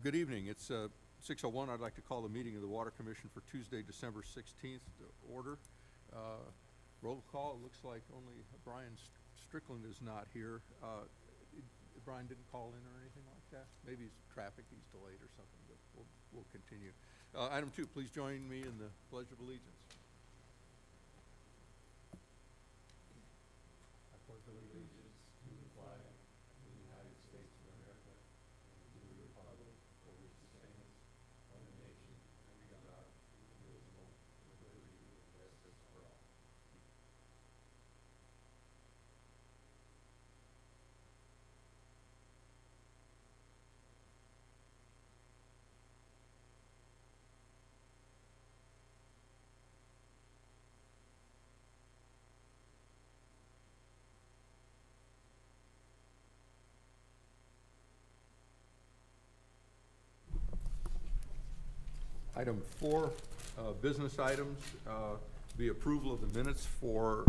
Good evening. It's 6:01. I'd like to call the meeting of the Water Commission for Tuesday, December 16th to order. Roll call. It looks like only Brian Strickland is not here. Brian didn't call in or anything like that? Maybe it's traffic, he's delayed or something, but we'll continue. Item 2, please join me in the Pledge of Allegiance. I pledge allegiance to the flag of the United States of America and to the republic for which it stands, one nation, under God, indivisible, with liberty and justice for all. Item 4, business items, the approval of the minutes for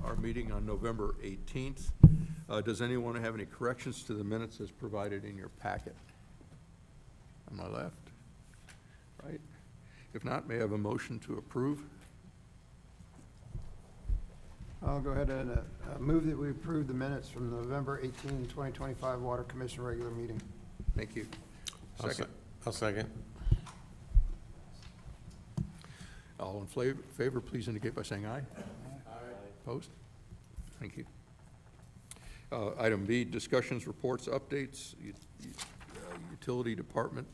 our meeting on November 18th. Does anyone have any corrections to the minutes as provided in your packet? On my left, right? If not, may I have a motion to approve? I'll go ahead and move that we approve the minutes from November 18, 2025 Water Commission regular meeting. Thank you. Second. I'll second. All in favor, please indicate by saying aye. Aye. Opposed? Thank you. Item B, discussions, reports, updates, utility department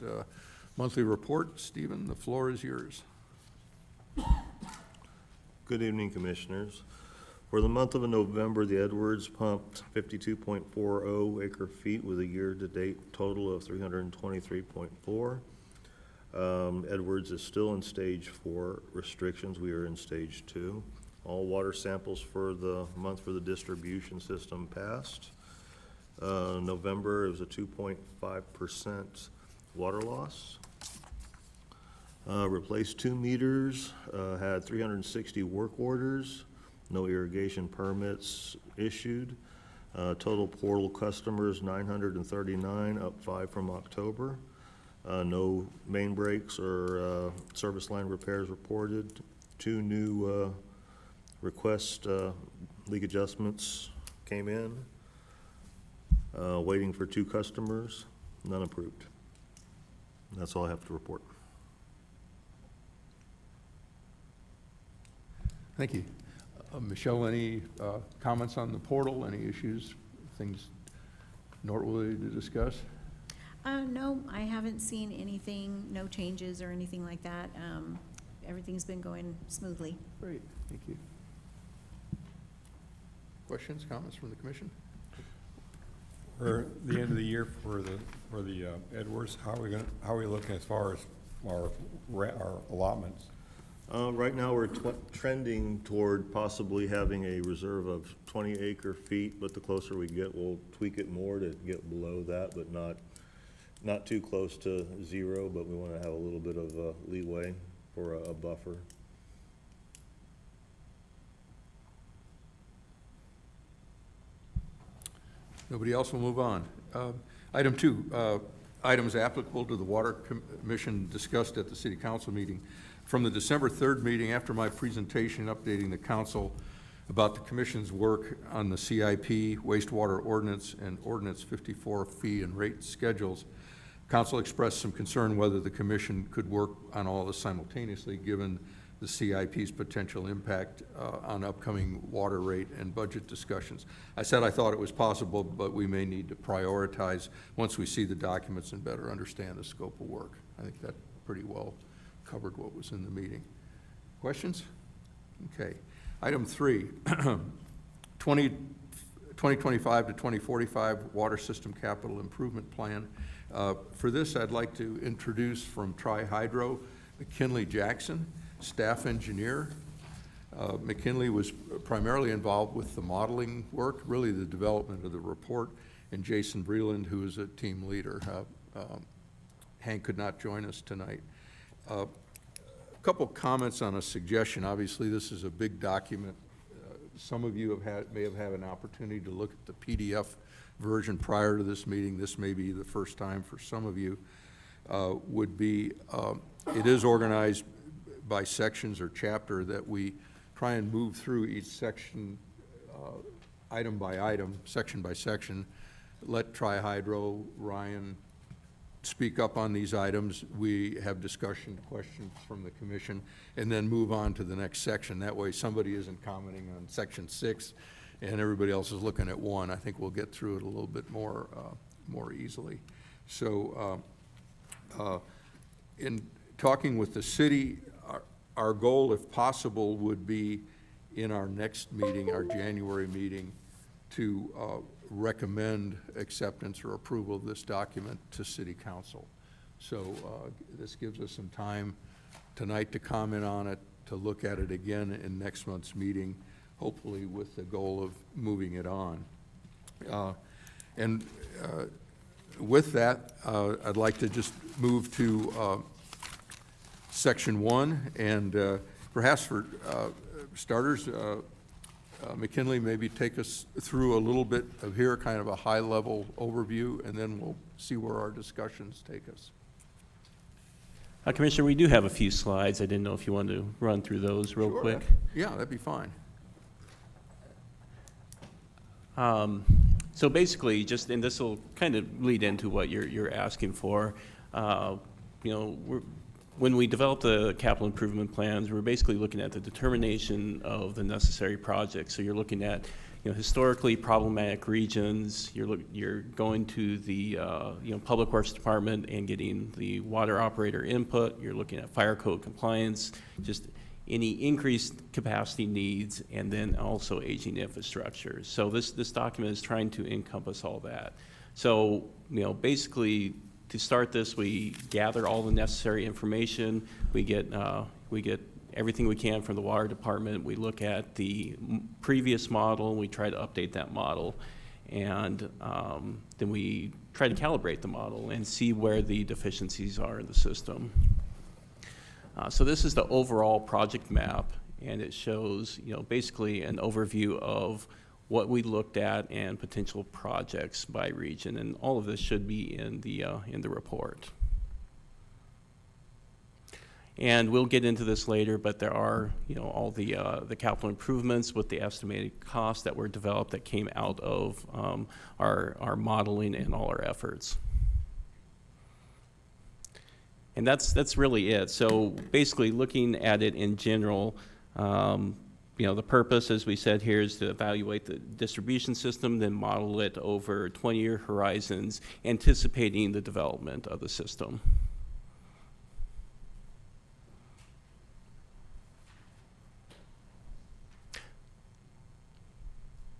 monthly report. Stephen, the floor is yours. Good evening, Commissioners. For the month of November, the Edwards pumped 52.40 acre feet with a year-to-date total of 323.4. Edwards is still in stage 4 restrictions. We are in stage 2. All water samples for the month for the distribution system passed. November, it was a 2.5% water loss. Replaced 2 meters, had 360 work orders, no irrigation permits issued. Total portal customers, 939, up 5 from October. No main breaks or service line repairs reported. 2 new request leak adjustments came in. Waiting for 2 customers, none approved. That's all I have to report. Thank you. Michelle, any comments on the portal, any issues, things noteworthy to discuss? No, I haven't seen anything, no changes or anything like that. Everything's been going smoothly. Great, thank you. Questions, comments from the commission? For the end of the year for the Edwards, how are we looking as far as our allotments? Right now, we're trending toward possibly having a reserve of 20 acre feet, but the closer we get, we'll tweak it more to get below that, but not too close to 0, but we want to have a little bit of leeway for a buffer. Nobody else will move on. Item 2, items applicable to the Water Commission discussed at the City Council meeting. From the December 3rd meeting, after my presentation updating the Council about the Commission's work on the CIP, wastewater ordinance, and Ordinance 54 fee and rate schedules, Council expressed some concern whether the Commission could work on all this simultaneously given the CIP's potential impact on upcoming water rate and budget discussions. I said I thought it was possible, but we may need to prioritize once we see the documents and better understand the scope of work. I think that pretty well covered what was in the meeting. Questions? Okay. Item 3, 2025 to 2045 Water System Capital Improvement Plan. For this, I'd like to introduce from Tri-Hydro, McKinley Jackson, staff engineer. McKinley was primarily involved with the modeling work, really the development of the report, and Jason Breland, who is a team leader. Hank could not join us tonight. A couple comments on a suggestion. Obviously, this is a big document. Some of you may have had an opportunity to look at the PDF version prior to this meeting. This may be the first time for some of you. would be, it is organized by sections or chapter, that we try and move through each section, item by item, section by section. Let Tri-Hydro, Ryan, speak up on these items. We have discussion, questions from the commission, and then move on to the next section. That way somebody isn't commenting on section 6 and everybody else is looking at 1. I think we'll get through it a little bit more, more easily. So in talking with the city, our goal, if possible, would be in our next meeting, our January meeting, to recommend acceptance or approval of this document to City Council. So this gives us some time tonight to comment on it, to look at it again in next month's meeting, hopefully with the goal of moving it on. With that, I'd like to just move to Section 1, and perhaps for starters, McKinley, maybe take us through a little bit of here, kind of a high-level overview, and then we'll see where our discussions take us. Commissioner, we do have a few slides. I didn't know if you wanted to run through those real Sure. quick. Yeah, that'd be fine. So basically, just, and this will kind of lead into what you're asking for. You know, when we develop the capital improvement plans, we're basically looking at the determination of the necessary projects. So you're looking at, you know, historically problematic regions. You're going to the you know, Public Works Department and getting the water operator input. You're looking at fire code compliance, just any increased capacity needs, and then also aging infrastructure. So this document is trying to encompass all that. So, you know, basically, to start this, we gather all the necessary information. We get everything we can from the water department. We look at the previous model, and we try to update that model. And then we try to calibrate the model and see where the deficiencies are in the system. So this is the overall project map, and it shows, you know, basically an overview of what we looked at and potential projects by region, and all of this should be in the report. And we'll get into this later, but there are, you know, all the capital improvements with the estimated costs that were developed that came out of our modeling and all our efforts. And that's really it. So basically, looking at it in general, you know, the purpose, as we said here, is to evaluate the distribution system, then model it over 20-year horizons, anticipating the development of the system.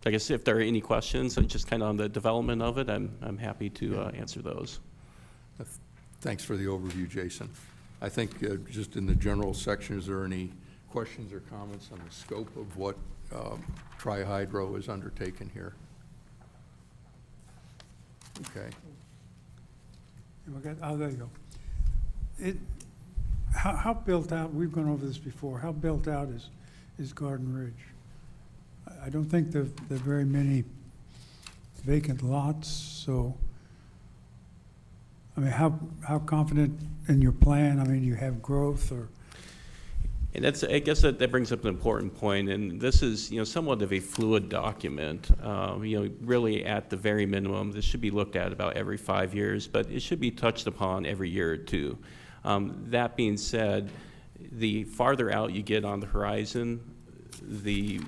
I guess if there are any questions, just kind of on the development of it, I'm happy to answer those. Thanks for the overview, Jason. I think just in the general section, is there any questions or comments on the scope of what Tri-Hydro is undertaken here? Okay. Oh, there you go. How built out, we've gone over this before, how built out is Garden Ridge? I don't think there are very many vacant lots, so, I mean, how confident in your plan? I mean, you have growth or? And that's, I guess that brings up an important point, and this is, you know, somewhat of a fluid document. You know, really at the very minimum, this should be looked at about every 5 years, but it should be touched upon every year or two. That being said, the farther out you get on the horizon, the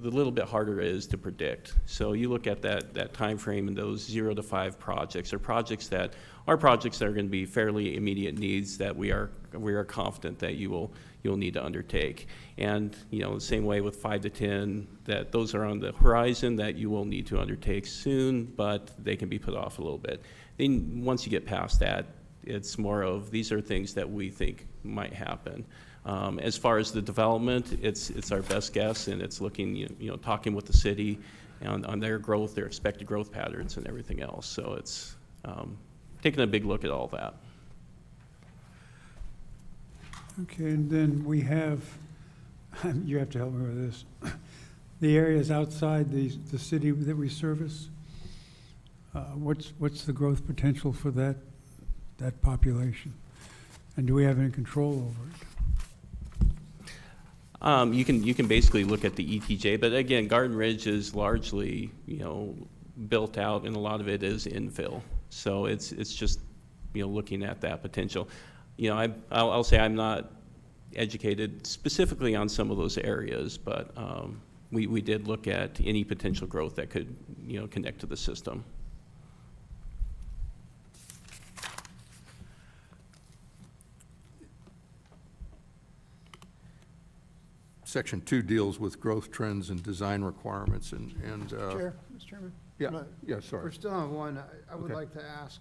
little bit harder it is to predict. So you look at that time frame, and those 0 to 5 projects are projects that are going to be fairly immediate needs that we are confident that you'll need to undertake. And, you know, the same way with 5 to 10, that those are on the horizon that you will need to undertake soon, but they can be put off a little bit. Then once you get past that, it's more of, these are things that we think might happen. As far as the development, it's our best guess, and it's looking, you know, talking with the city on their growth, their expected growth patterns and everything else. So it's taking a big look at all that. Okay, and then we have, you have to help me with this, the areas outside the city that we service. What's the growth potential for that that population? And do we have any control over it? You can basically look at the ETJ, but again, Garden Ridge is largely, built out, and a lot of it is infill. So it's just, looking at that potential. I'll say I'm not educated specifically on some of those areas, but we did look at any potential growth that could, connect to the system. Section 2 deals with growth trends and design requirements and. Chair, Mr. Chairman? Yeah, No, yeah, sorry. We're still on one. I would Okay. like to ask,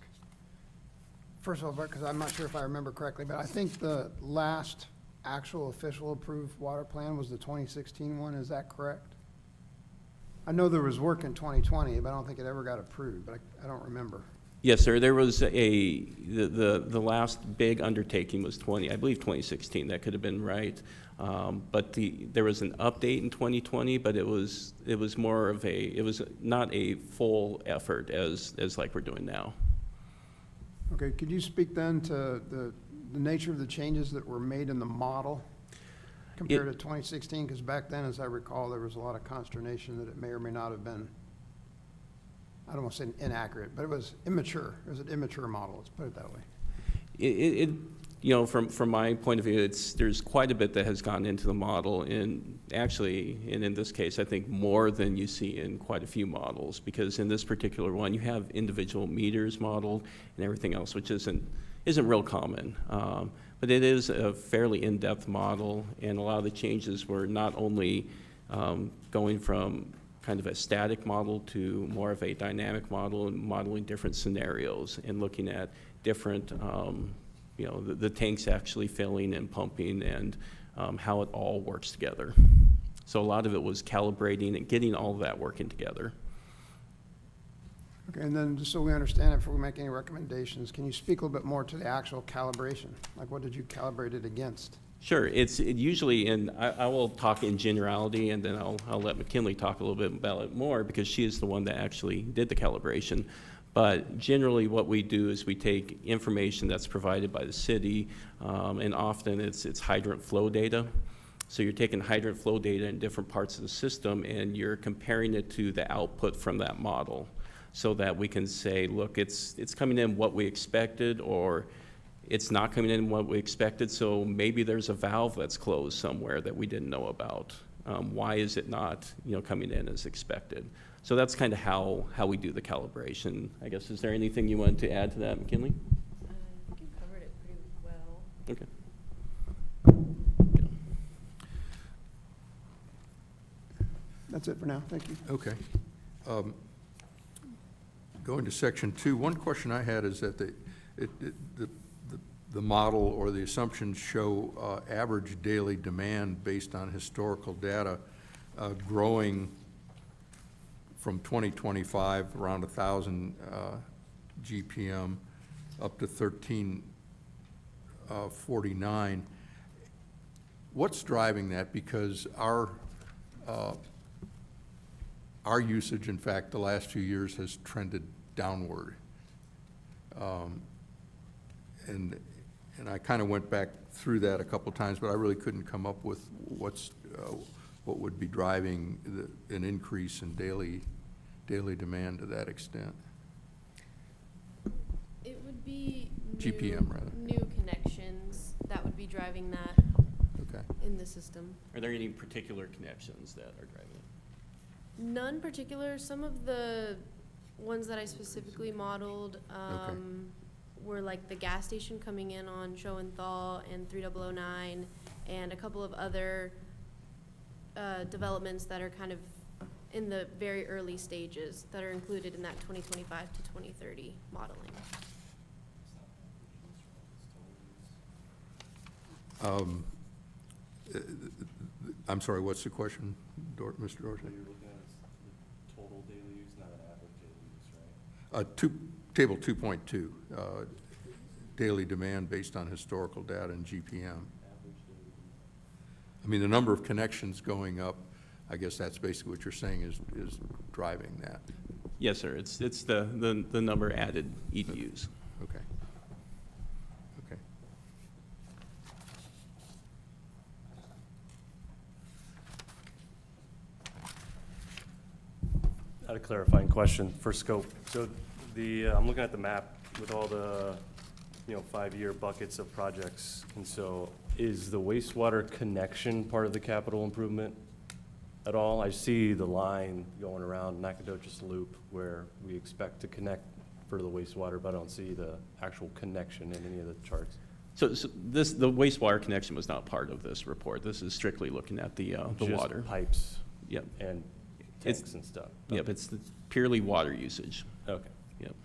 first of all, because I'm not sure if I remember correctly, but I think the last actual official approved water plan was the 2016 one. Is that correct? I know there was work in 2020, but I don't think it ever got approved, but I don't remember. Yes, sir. There was the last big undertaking was I believe 2016. That could have been right. But there was an update in 2020, but it was more of it was not a full effort as like we're doing now. Okay, could you speak then to the nature of the changes that were made in the model compared to 2016? Because back then, as I recall, there was a lot of consternation that it may or may not have been, I don't want to say inaccurate, but it was immature. It was an immature model, let's put it that way. From my point of view, there's quite a bit that has gone into the model, and actually, and in this case, I think more than you see in quite a few models, because in this particular one, you have individual meters modeled and everything else, which isn't real common. But it is a fairly in-depth model, and a lot of the changes were not only going from kind of a static model to more of a dynamic model and modeling different scenarios and looking at different the tanks actually filling and pumping and how it all works together. So a lot of it was calibrating and getting all of that working together. Okay, and then just so we understand, if we make any recommendations, can you speak a little bit more to the actual calibration? Like, what did you calibrate it against? Sure, it usually, and I will talk in generality, and then I'll let McKinley talk a little bit about it more, because she is the one that actually did the calibration. But generally what we do is we take information that's provided by the city, and often it's hydrant flow data. So you're taking hydrant flow data in different parts of the system, and you're comparing it to the output from that model, so that we can say, look, it's coming in what we expected, or it's not coming in what we expected, so maybe there's a valve that's closed somewhere that we didn't know about. Why is it not coming in as expected? So that's kind of how we do the calibration. I guess, is there anything you wanted to add to that, McKinley? I think you covered it pretty well. Okay. That's it for now, thank you. Okay. Going to section 2, one question I had is that the model or the assumptions show average daily demand based on historical data growing from 2025 around 1,000 GPM up to 1349. What's driving that? Because our usage, in fact, the last few years has trended downward. And I kind of went back through that a couple times, but I really couldn't come up with what would be driving an increase in daily demand to that extent. It would be GPM, rather. new connections that would be driving that Okay. in the system. Are there any particular connections that are driving it? None particular. Some of the ones that I specifically modeled were like the gas station coming in on Schoenthal and 3009, and a couple of other developments that are kind of in the very early stages that are included in that 2025 to 2030 modeling. I'm sorry, what's the question, Mr. Dorsey? You're looking at the total daily use, not an average daily use, right? Table 2.2, daily demand based on historical data and GPM. Average daily use. I mean, the number of connections going up, I guess that's basically what you're saying is driving that. Yes, sir. It's the number added EDUs. Okay. had a clarifying question for scope. So I'm looking at the map with all the, 5-year buckets of projects. And so is the wastewater connection part of the capital improvement at all? I see the line going around Nacogdoches Loop where we expect to connect for the wastewater, but I don't see the actual connection in any of the charts. So the wastewater connection was not part of this report. This is strictly looking at the Just water. pipes Yep. and It's- tanks and stuff. Yep, it's purely water usage. Okay. Yep.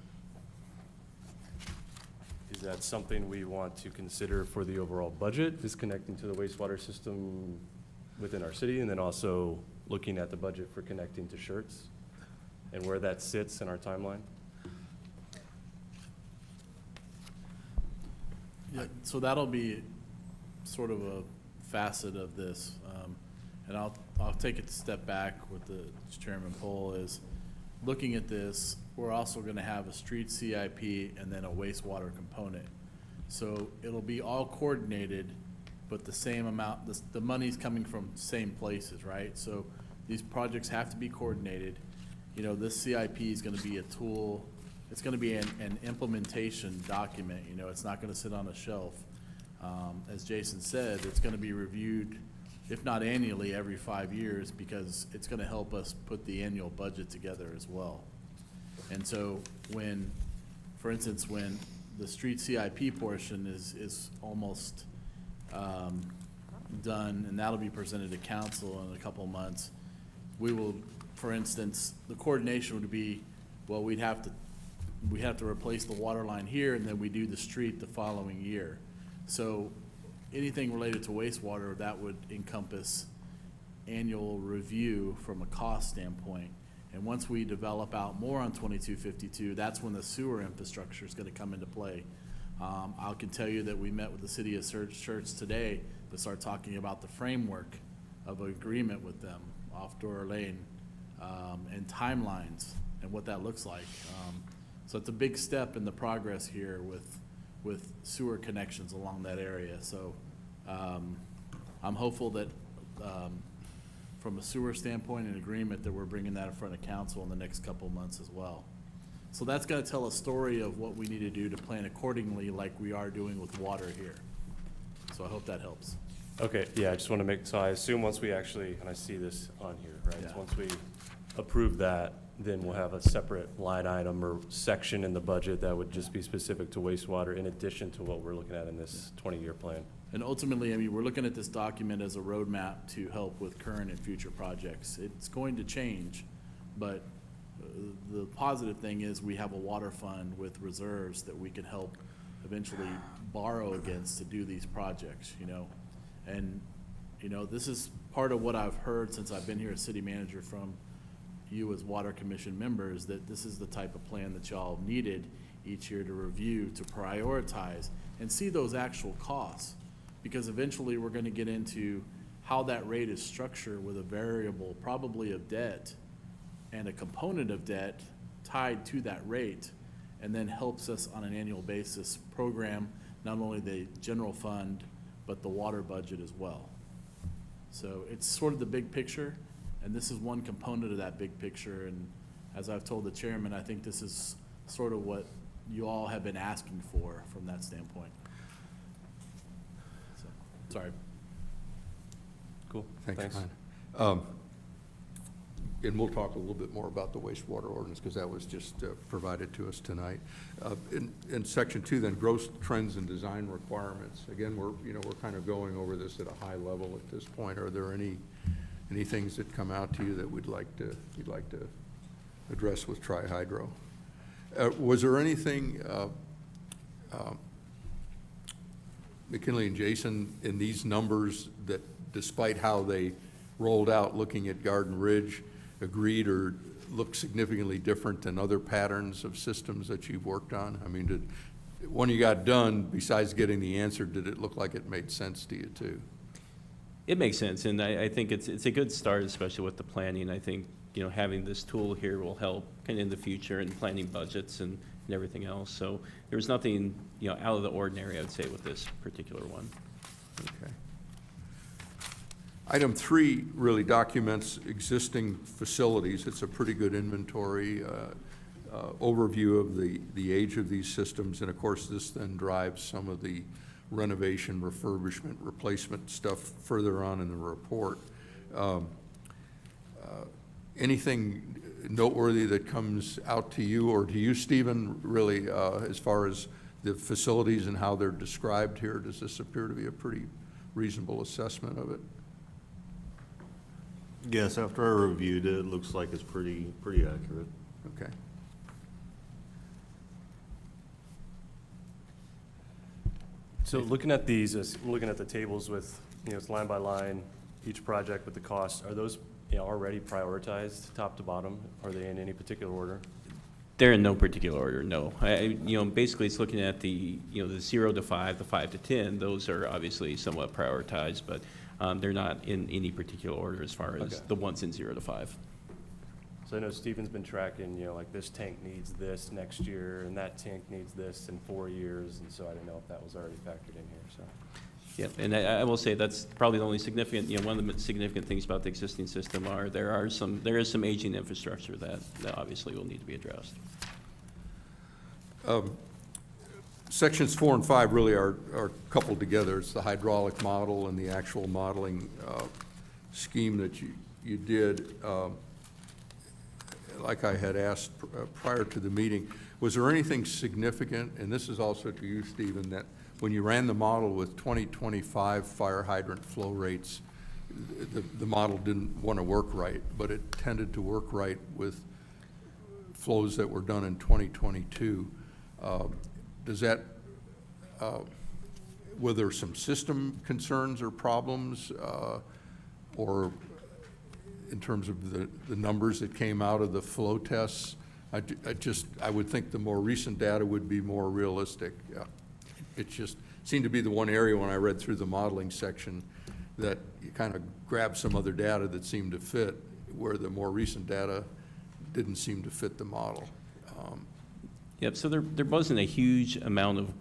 Is that something we want to consider for the overall budget, is connecting to the wastewater system within our city, and then also looking at the budget for connecting to Schertz and where that sits in our timeline? Yeah, so that'll be sort of a facet of this. And I'll take it a step back with the Chairman Pohl is looking at this, we're also gonna have a street CIP and then a wastewater component. So it'll be all coordinated, but the same amount, the money's coming from same places, right? So these projects have to be coordinated. This CIP is gonna be a tool, it's gonna be an implementation document, it's not gonna sit on a shelf. As Jason said, it's gonna be reviewed, if not annually, every 5 years, because it's gonna help us put the annual budget together as well. And so for instance, when the street CIP portion is almost done, and that'll be presented to council in a couple months, we will, for instance, the coordination would be, well, we'd have to replace the water line here, and then we do the street the following year. So anything related to wastewater, that would encompass annual review from a cost standpoint. And once we develop out more on 2252, that's when the sewer infrastructure is gonna come into play. I can tell you that we met with the city of Schertz today to start talking about the framework of an agreement with them off Door Lane, and timelines and what that looks like. So it's a big step in the progress here with sewer connections along that area. So I'm hopeful that from a sewer standpoint and agreement that we're bringing that in front of council in the next couple of months as well. So that's gonna tell a story of what we need to do to plan accordingly like we are doing with water here. So I hope that helps. Okay, yeah, I just want to so I assume once we actually, and I see this on here, right? Yeah. So once we approve that, then we'll have a separate line item or section in the budget that would just be specific to wastewater in addition to what we're looking at in this 20-year plan. And ultimately, we're looking at this document as a roadmap to help with current and future projects. It's going to change, but the positive thing is we have a water fund with reserves that we can help eventually borrow against to do these projects, And, this is part of what I've heard since I've been here as city manager from you as Water Commission members, that this is the type of plan that y'all needed each year to review, to prioritize, and see those actual costs. Because eventually we're gonna get into how that rate is structured with a variable, probably of debt, and a component of debt tied to that rate, and then helps us on an annual basis program not only the general fund, but the water budget as well. So it's sort of the big picture, and this is one component of that big picture. And as I've told the chairman, I think this is sort of what you all have been asking for from that standpoint. So, sorry. Cool, Thanks, Ryan. And we'll talk a little bit more about the wastewater ordinance, because that was just provided to us tonight. In section 2, then, gross trends and design requirements. Again, we're kind of going over this at a high level at this point. Are there any things that come out to you that you'd like to address with Tri-Hydro? Was there anything, McKinley and Jason, in these numbers that, despite how they rolled out looking at Garden Ridge, agreed or looked significantly different than other patterns of systems that you've worked on? I mean, when you got done, besides getting the answer, did it look like it made sense to you too? It makes sense, and I think it's a good start, especially with the planning. I think, having this tool here will help kind of in the future in planning budgets and everything else. So there was nothing, out of the ordinary, I would say, with this particular one. Okay. Item 3 really documents existing facilities. It's a pretty good inventory, overview of the age of these systems, and of course, this then drives some of the renovation, refurbishment, replacement stuff further on in the report. Anything noteworthy that comes out to you, or to you, Stephen, really, as far as the facilities and how they're described here? Does this appear to be a pretty reasonable assessment of it? Yes, after I reviewed it, it looks like it's pretty accurate. Okay. So looking at these, looking at the tables with, it's line by line, each project with the costs, are those, already prioritized, top to bottom? Are they in any particular order? They're in no particular order, no. Basically, it's looking at the 0 to 5, the 5 to 10. Those are obviously somewhat prioritized, but they're not in any particular order as far as Okay. the ones in 0 to 5. So I know Stephen's been tracking, like this tank needs this next year, and that tank needs this in 4 years, and so I didn't know if that was already factored in here, so. Yeah, and I will say that's probably the only significant, one of the significant things about the existing system are there is some aging infrastructure that obviously will need to be addressed. Sections 4 and 5 really are coupled together. It's the hydraulic model and the actual modeling scheme that you did. Like I had asked prior to the meeting, was there anything significant, and this is also to you, Stephen, that when you ran the model with 2025 fire hydrant flow rates, the model didn't want to work right, but it tended to work right with flows that were done in 2022. Does that, were there some system concerns or problems, or in terms of the numbers that came out of the flow tests? I would think the more recent data would be more realistic. It just seemed to be the one area when I read through the modeling section that you kind of grabbed some other data that seemed to fit, where the more recent data didn't seem to fit the model. Yep, so there wasn't a huge amount of,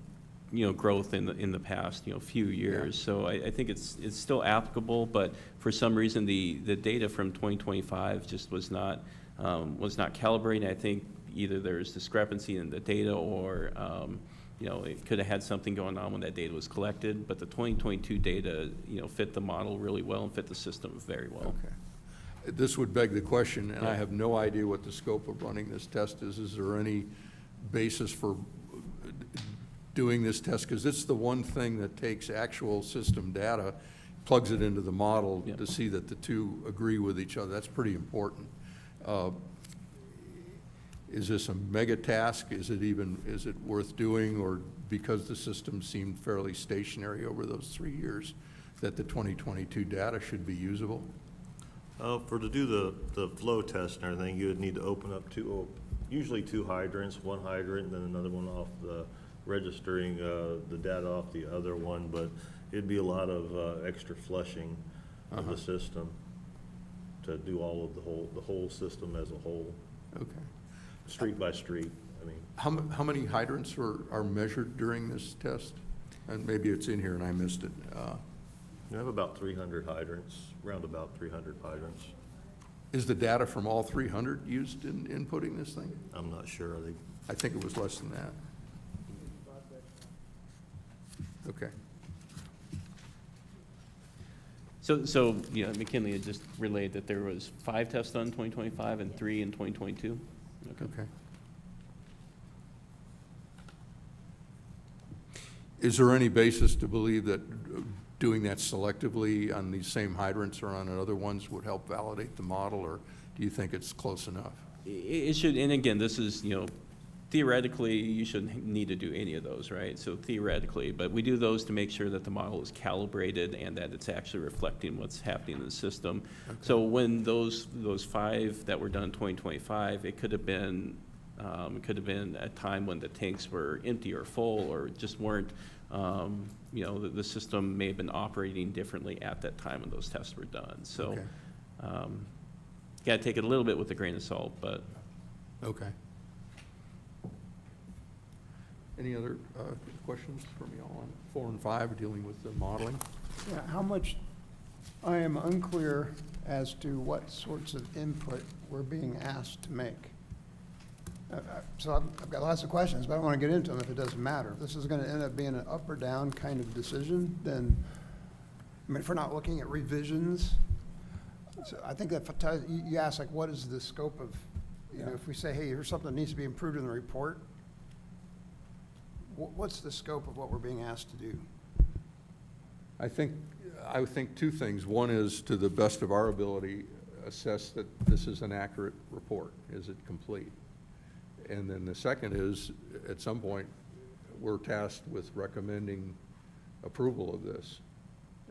growth in the past, few years. Yeah. So I think it's still applicable, but for some reason, the data from 2025 just was not calibrating. I think either there's discrepancy in the data or, it could have had something going on when that data was collected, but the 2022 data, fit the model really well and fit the system very well. Okay. This would beg the question, and I have no idea what the scope of running this test is. Is there any basis for doing this test? Because it's the one thing that takes actual system data, plugs it into the model Yep. to see that the two agree with each other. That's pretty important. Is this a mega task? Is it worth doing, or because the system seemed fairly stationary over those 3 years, that the 2022 data should be usable? To do the flow test and everything, you would need to open up usually two hydrants, one hydrant and then another one off registering the data off the other one, but it'd be a lot of extra flushing of the system to do all of the whole system as a whole, Okay. street by street. I mean, How many hydrants are measured during this test? And maybe it's in here and I missed it. you have about 300 hydrants, around about 300 hydrants. Is the data from all 300 used in inputting this thing? I'm not sure. I think it was less than that. Okay. So McKinley had just relayed that there was 5 tests done in 2025 and 3 in 2022. Okay. Is there any basis to believe that doing that selectively on these same hydrants or on other ones would help validate the model, or do you think it's close enough? It should, and again, this is, theoretically, you shouldn't need to do any of those, right? So theoretically, but we do those to make sure that the model is calibrated and that it's actually reflecting what's happening in the system. Okay. So when those 5 that were done in 2025, it could have been a time when the tanks were empty or full or just weren't, the system may have been operating differently at that time when those tests were done. So, Okay. got to take it a little bit with a grain of salt, but. Okay. Any other questions from you all on 4 and 5 dealing with the modeling? Yeah, how much I am unclear as to what sorts of input we're being asked to make. So I've got lots of questions, but I don't want to get into them if it doesn't matter. If this is going to end up being an up or down kind of decision, then, I mean, if we're not looking at revisions, so I think that you ask, like, what is the scope of, you know, if we say, hey, here's something that needs to be improved in the report, what's the scope of what we're being asked to do? I would think two things. One is, to the best of our ability, assess that this is an accurate report. Is it complete? And then the second is, at some point, we're tasked with recommending approval of this.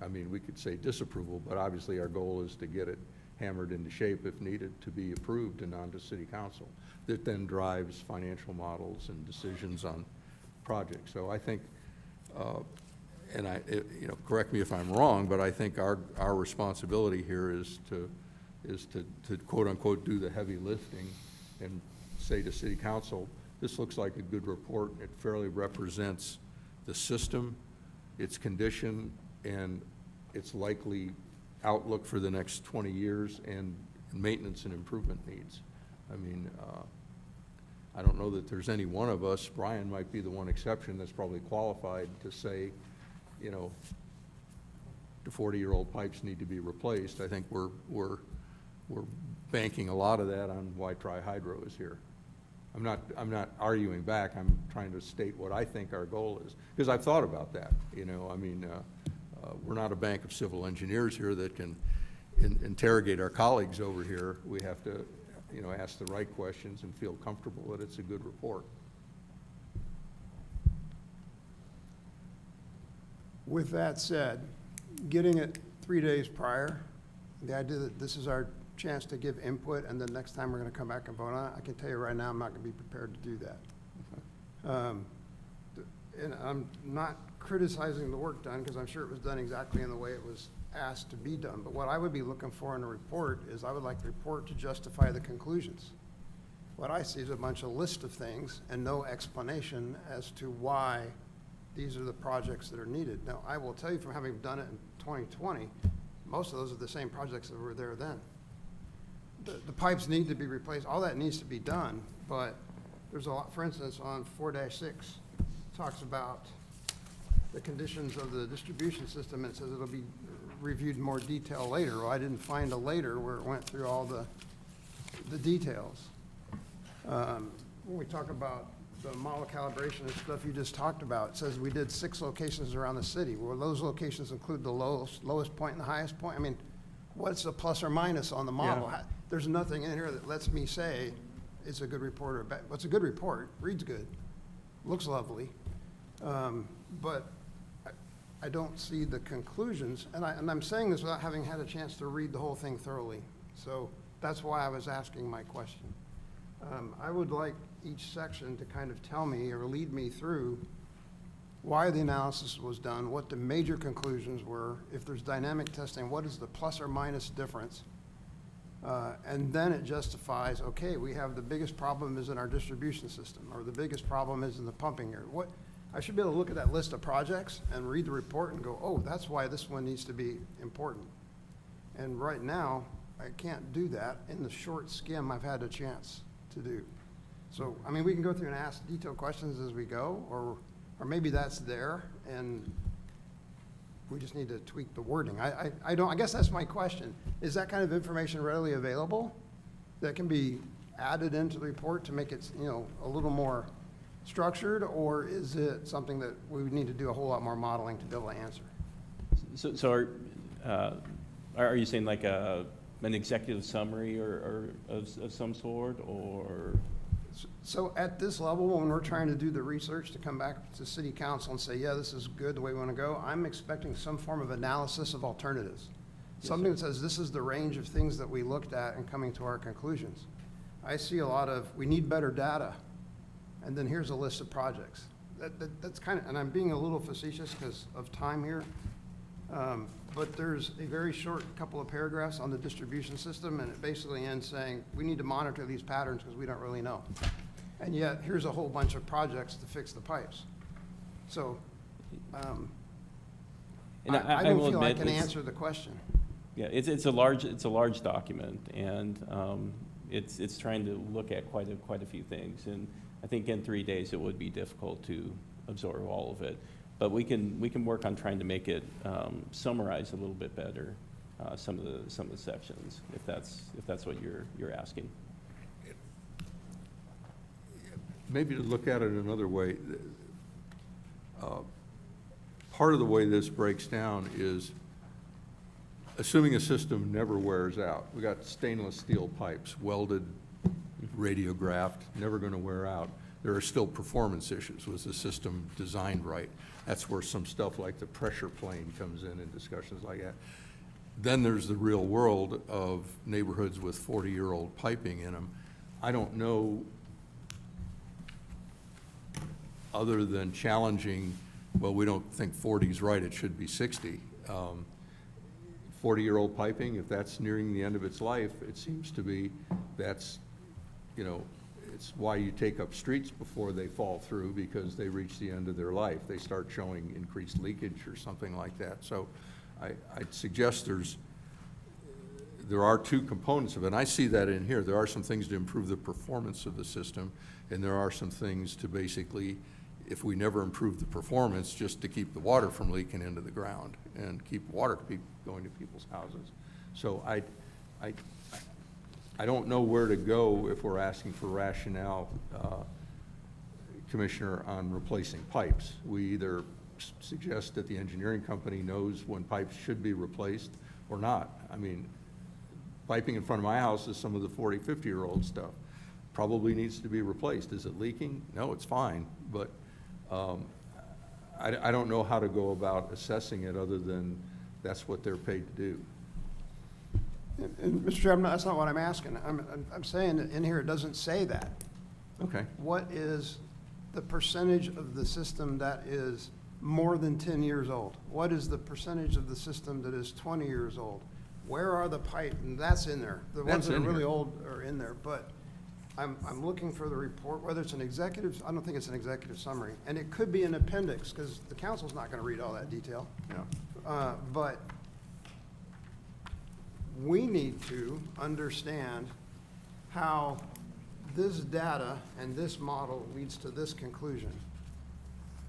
I mean, we could say disapproval, but obviously our goal is to get it hammered into shape if needed to be approved and onto city council. That then drives financial models and decisions on projects. So I think, you know, correct me if I'm wrong, but I think our responsibility here is to quote unquote do the heavy lifting and say to city council, this looks like a good report. It fairly represents the system, its condition, and its likely outlook for the next 20 years and maintenance and improvement needs. I mean, I don't know that there's any one of us, Brian might be the one exception that's probably qualified to say, you know, the 40-year-old pipes need to be replaced. I think we're banking a lot of that on why Tri-Hydro is here. I'm not arguing back. I'm trying to state what I think our goal is, because I've thought about that. You know, I mean, we're not a bank of civil engineers here that can interrogate our colleagues over here. We have to, you know, ask the right questions and feel comfortable that it's a good report. With that said, getting it 3 days prior, the idea that this is our chance to give input and then next time we're going to come back and vote on it, I can tell you right now I'm not going to be prepared to do that. And I'm not criticizing the work done because I'm sure it was done exactly in the way it was asked to be done. But what I would be looking for in a report is I would like the report to justify the conclusions. What I see is a bunch of list of things and no explanation as to why these are the projects that are needed. Now, I will tell you from having done it in 2020, most of those are the same projects that were there then. The pipes need to be replaced. All that needs to be done, but there's a lot, for instance, on 4-6, talks about the conditions of the distribution system, and it says it'll be reviewed in more detail later. Well, I didn't find a later where it went through all the details. When we talk about the model calibration and stuff you just talked about, it says we did 6 locations around the city. Well, those locations include the lowest point and the highest point. I mean, what's the plus or minus on the model? Yeah. There's nothing in here that lets me say it's a good report or bad. Well, it's a good report, reads good, looks lovely, but I don't see the conclusions. And I'm saying this without having had a chance to read the whole thing thoroughly. So that's why I was asking my question. I would like each section to kind of tell me or lead me through why the analysis was done, what the major conclusions were, if there's dynamic testing, what is the plus or minus difference? And then it justifies, okay, we have the biggest problem is in our distribution system, or the biggest problem is in the pumping area. I should be able to look at that list of projects and read the report and go, oh, that's why this one needs to be important. And right now, I can't do that in the short skim I've had a chance to do. So, I mean, we can go through and ask detailed questions as we go, or maybe that's there, and we just need to tweak the wording. I guess that's my question. Is that kind of information readily available that can be added into the report to make it, you know, a little more structured, or is it something that we would need to do a whole lot more modeling to be able to answer? So are you saying like an executive summary or of some sort, or? So at this level, when we're trying to do the research to come back to city council and say, yeah, this is good the way we want to go, I'm expecting some form of analysis of alternatives. Something that says this is the range of things that we looked at and coming to our conclusions. I see a lot of, we need better data, and then here's a list of projects. That's kind of, and I'm being a little facetious because of time here, but there's a very short couple of paragraphs on the distribution system, and it basically ends saying, we need to monitor these patterns because we don't really know. And yet, here's a whole bunch of projects to fix the pipes. So, And I I don't will feel I admit can it's- answer the question. Yeah, it's a large document, and it's trying to look at quite a few things. And I think in 3 days, it would be difficult to absorb all of it. But we can work on trying to make it summarize a little bit better, some of the sections, if that's what you're asking. Maybe to look at it another way, part of the way this breaks down is assuming a system never wears out. We got stainless steel pipes, welded, radiographed, never going to wear out. There are still performance issues. Was the system designed right? That's where some stuff like the pressure plane comes in discussions like that. Then there's the real world of neighborhoods with 40-year-old piping in them. I don't know, other than challenging, well, we don't think 40 is right, it should be 60. 40-year-old piping, if that's nearing the end of its life, it seems to be that's, you know, it's why you take up streets before they fall through, because they reach the end of their life. They start showing increased leakage or something like that. So I'd suggest there are two components of it, and I see that in here. There are some things to improve the performance of the system, and there are some things to basically, if we never improve the performance, just to keep the water from leaking into the ground and keep water going to people's houses. So I don't know where to go if we're asking for rationale, Commissioner, on replacing pipes. We either suggest that the engineering company knows when pipes should be replaced or not. I mean, piping in front of my house is some of the 40, 50-year-old stuff. Probably needs to be replaced. Is it leaking? No, it's fine. But I don't know how to go about assessing it other than that's what they're paid to do. And Mr. Chairman, that's not what I'm asking. I'm saying that in here it doesn't say that. Okay. What is the percentage of the system that is more than 10 years old? What is the percentage of the system that is 20 years old? Where are the pipe? And that's in there. The ones that are really old are in there. But I'm looking for the report, whether it's an executive, I don't think it's an executive summary. And it could be an appendix, because the council's not going to read all that detail. Yeah. But we need to understand how this data and this model leads to this conclusion,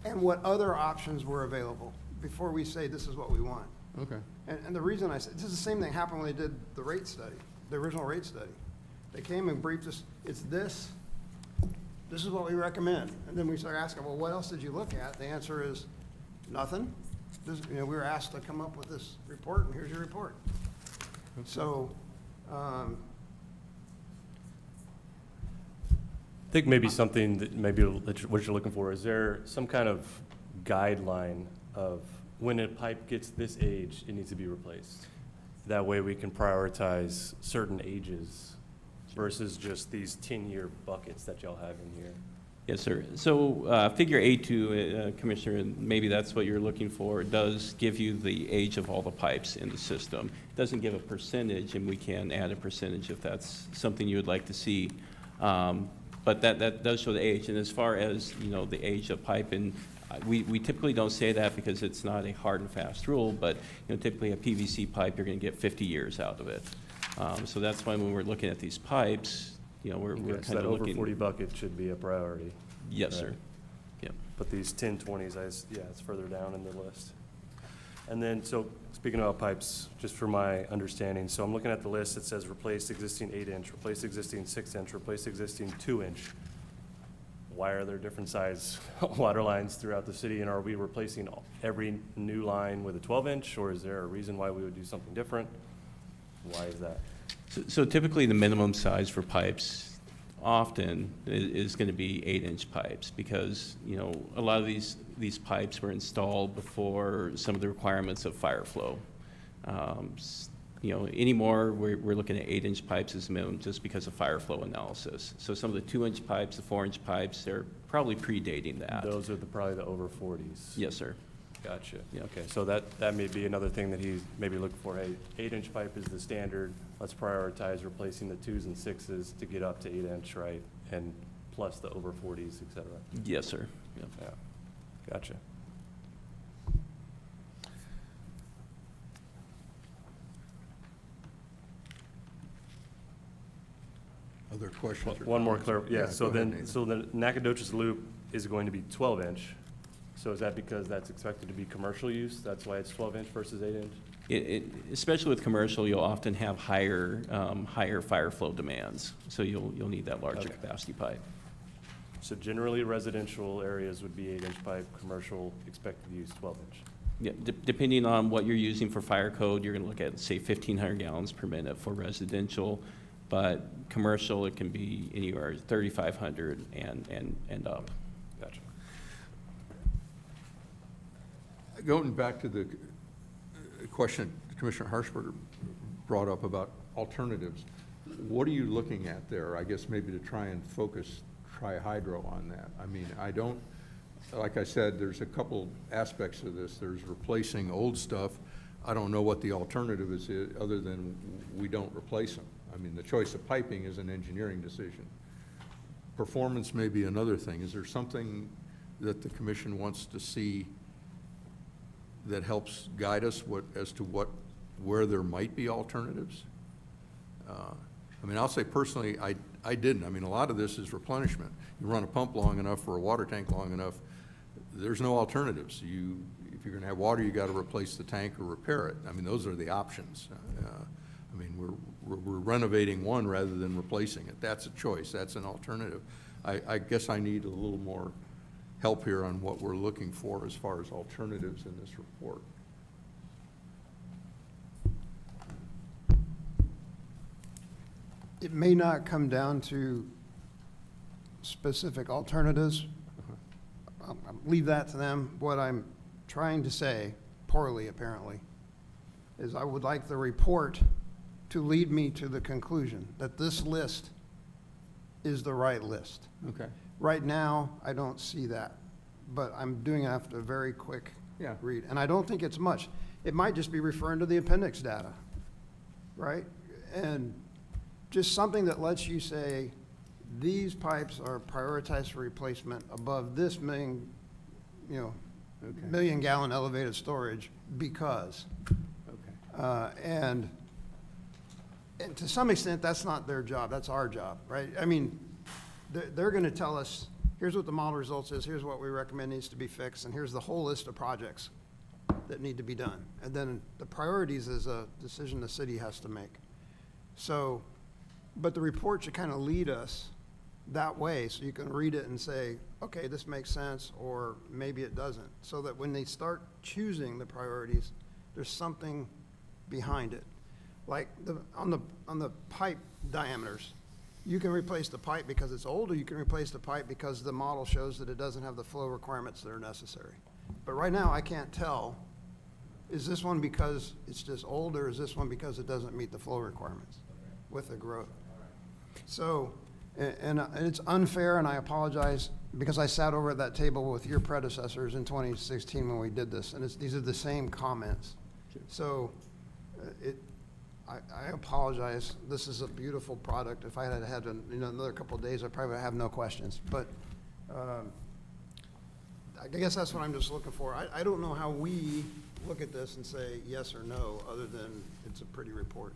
and what other options were available before we say this is what we want. Okay. And the reason I said, this is the same thing happened when they did the rate study, the original rate study. They came and briefed us, this is what we recommend. And then we started asking, well, what else did you look at? The answer is nothing. We were asked to come up with this report, and here's your report. So, I think maybe something that what you're looking for, is there some kind of guideline of when a pipe gets this age, it needs to be replaced? That way we can prioritize certain ages versus just these 10-year buckets that y'all have in here. Yes, sir. So figure A2, Commissioner, and maybe that's what you're looking for, it does give you the age of all the pipes in the system. It doesn't give a percentage, and we can add a percentage if that's something you would like to see. But that does show the age. And as far as, you know, the age of pipe, and we typically don't say that because it's not a hard and fast rule, but, you know, typically a PVC pipe, you're going to get 50 years out of it. So that's why when we're looking at these pipes, you know, we're Okay, kind so of that over looking. 40 bucket should be a priority. Yes, Right. sir. Yep. But these 1020s, it's further down in the list. And then, so speaking about pipes, just for my understanding, so I'm looking at the list, it says replace existing 8-inch, replace existing 6-inch, replace existing 2-inch. Why are there different size water lines throughout the city, and are we replacing every new line with a 12-inch, or is there a reason why we would do something different? Why is that? So typically, the minimum size for pipes often is going to be 8-inch pipes, because, you know, a lot of these pipes were installed before some of the requirements of fire flow. You know, anymore, we're looking at 8-inch pipes as a minimum just because of fire flow analysis. So some of the 2-inch pipes, the 4-inch pipes, they're probably predating that. Those are probably the over 40s. Yes, sir. Gotcha. Yeah. Okay, so that may be another thing that he's maybe looking for. Hey, 8-inch pipe is the standard. Let's prioritize replacing the 2s and 6s to get up to 8-inch, right? And plus the over 40s, et cetera. Yes, sir. Yep. Yeah, gotcha. other questions or One more comments? yeah, so go ahead, then, Nathan. so the Nacogdoches Loop is going to be 12-inch. So is that because that's expected to be commercial use? That's why it's 12-inch versus 8-inch? Especially with commercial, you'll often have higher fire flow demands, so you'll need that larger Okay. capacity pipe. So generally residential areas would be 8-inch pipe, commercial expected to use 12-inch. Yeah, depending on what you're using for fire code, you're gonna look at, say, 1,500 gallons per minute for residential, but commercial, it can be anywhere 3,500 and up. Gotcha. Going back to the question Commissioner Harshberger brought up about alternatives, what are you looking at there? I guess maybe to try and focus tri-hydro on that. I mean, I don't, like I said, there's a couple aspects of this. There's replacing old stuff. I don't know what the alternative is, other than we don't replace them. I mean, the choice of piping is an engineering decision. Performance may be another thing. Is there something that the commission wants to see that helps guide us as to where there might be alternatives? I mean, I'll say personally, I didn't. I mean, a lot of this is replenishment. You run a pump long enough or a water tank long enough, there's no alternatives. If you're gonna have water, you gotta replace the tank or repair it. I mean, those are the options. I mean, we're renovating one rather than replacing it. That's a choice. That's an alternative. I guess I need a little more help here on what we're looking for as far as alternatives in this report. It may not come down to specific alternatives. I'll leave that to them. What I'm trying to say, poorly apparently, is I would like the report to lead me to the conclusion that this list is the right list. Okay. Right now, I don't see that, but I'm doing it after a very quick Yeah. read. And I don't think it's much. It might just be referring to the appendix data, right? And just something that lets you say, these pipes are prioritized for replacement above this million, Okay. million gallon elevated storage because. Okay. And to some extent, that's not their job, that's our job, right? I mean, they're gonna tell us, here's what the model results is, here's what we recommend needs to be fixed, and here's the whole list of projects that need to be done. And then the priorities is a decision the city has to make. So, but the report should kind of lead us that way, so you can read it and say, okay, this makes sense, or maybe it doesn't. So that when they start choosing the priorities, there's something behind it. Like on the pipe diameters, you can replace the pipe because it's old, or you can replace the pipe because the model shows that it doesn't have the flow requirements that are necessary. But right now, I can't tell, is this one because it's just old, or is this one because it doesn't meet the flow requirements with the growth? So, and it's unfair, and I apologize, because I sat over at that table with your predecessors in 2016 when we did this, and these are the same comments. So, I apologize. This is a beautiful product. If I had had another couple of days, I probably would have no questions. But I guess that's what I'm just looking for. I don't know how we look at this and say yes or no, other than it's a pretty report.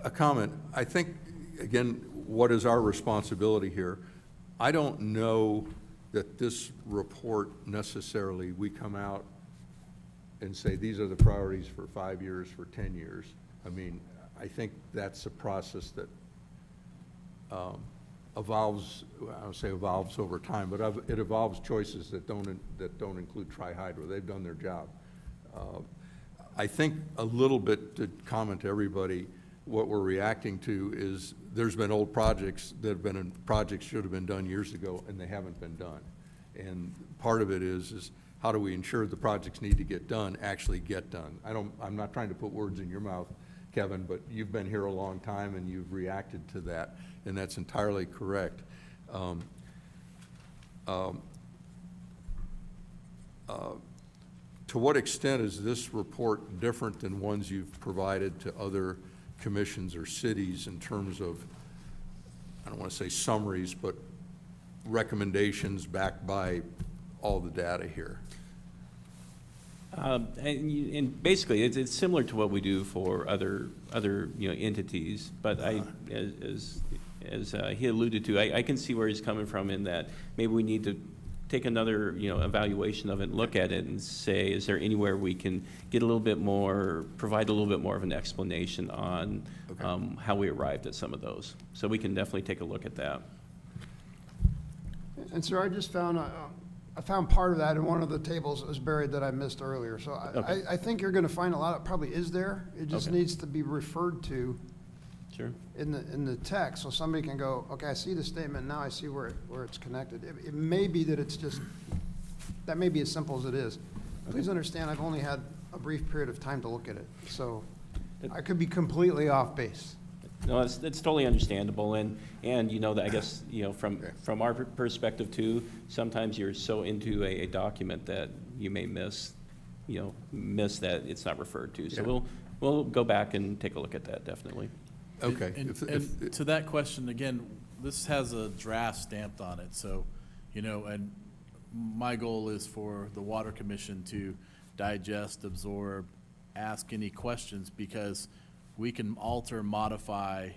A comment. I think, again, what is our responsibility here? I don't know that this report necessarily, we come out and say, these are the priorities for 5 years, for 10 years. I mean, I think that's a process that evolves, I would say evolves over time, but it evolves choices that don't include tri-hydro. They've done their job. I think a little bit to comment to everybody, what we're reacting to is there's been old projects that have been in, projects should have been done years ago, and they haven't been done. And part of it is how do we ensure the projects need to get done actually get done? I'm not trying to put words in your mouth, Kevin, but you've been here a long time and you've reacted to that, and that's entirely correct. To what extent is this report different than ones you've provided to other commissions or cities in terms of, I don't want to say summaries, but recommendations backed by all the data here? And basically, it's similar to what we do for other entities, but as as he alluded to, I can see where he's coming from in that maybe we need to take another, evaluation of it and look at it and say, is there anywhere we can get a little bit more, provide a little bit more of an explanation on how we arrived at some of those. So we can definitely take a look at that. And sir, I just found, I found part of that in one of the tables that was buried that I missed earlier. So Okay. I think you're gonna find a lot, it probably is there. It just Okay. needs to be referred to Sure. in the text, so somebody can go, okay, I see the statement, now I see where it's connected. It may be that it's just, that may be as simple as it is. Please understand, I've only had a brief period of time to look at it, so I could be completely off base. No, it's totally understandable, and I guess, from our perspective too, sometimes you're so into a document that you may miss that it's not referred to. So Yeah. we'll go back and take a look at that, definitely. Okay. And to that question, again, this has a draft stamped on it, so, and my goal is for the Water Commission to digest, absorb, ask any questions, because we can alter, modify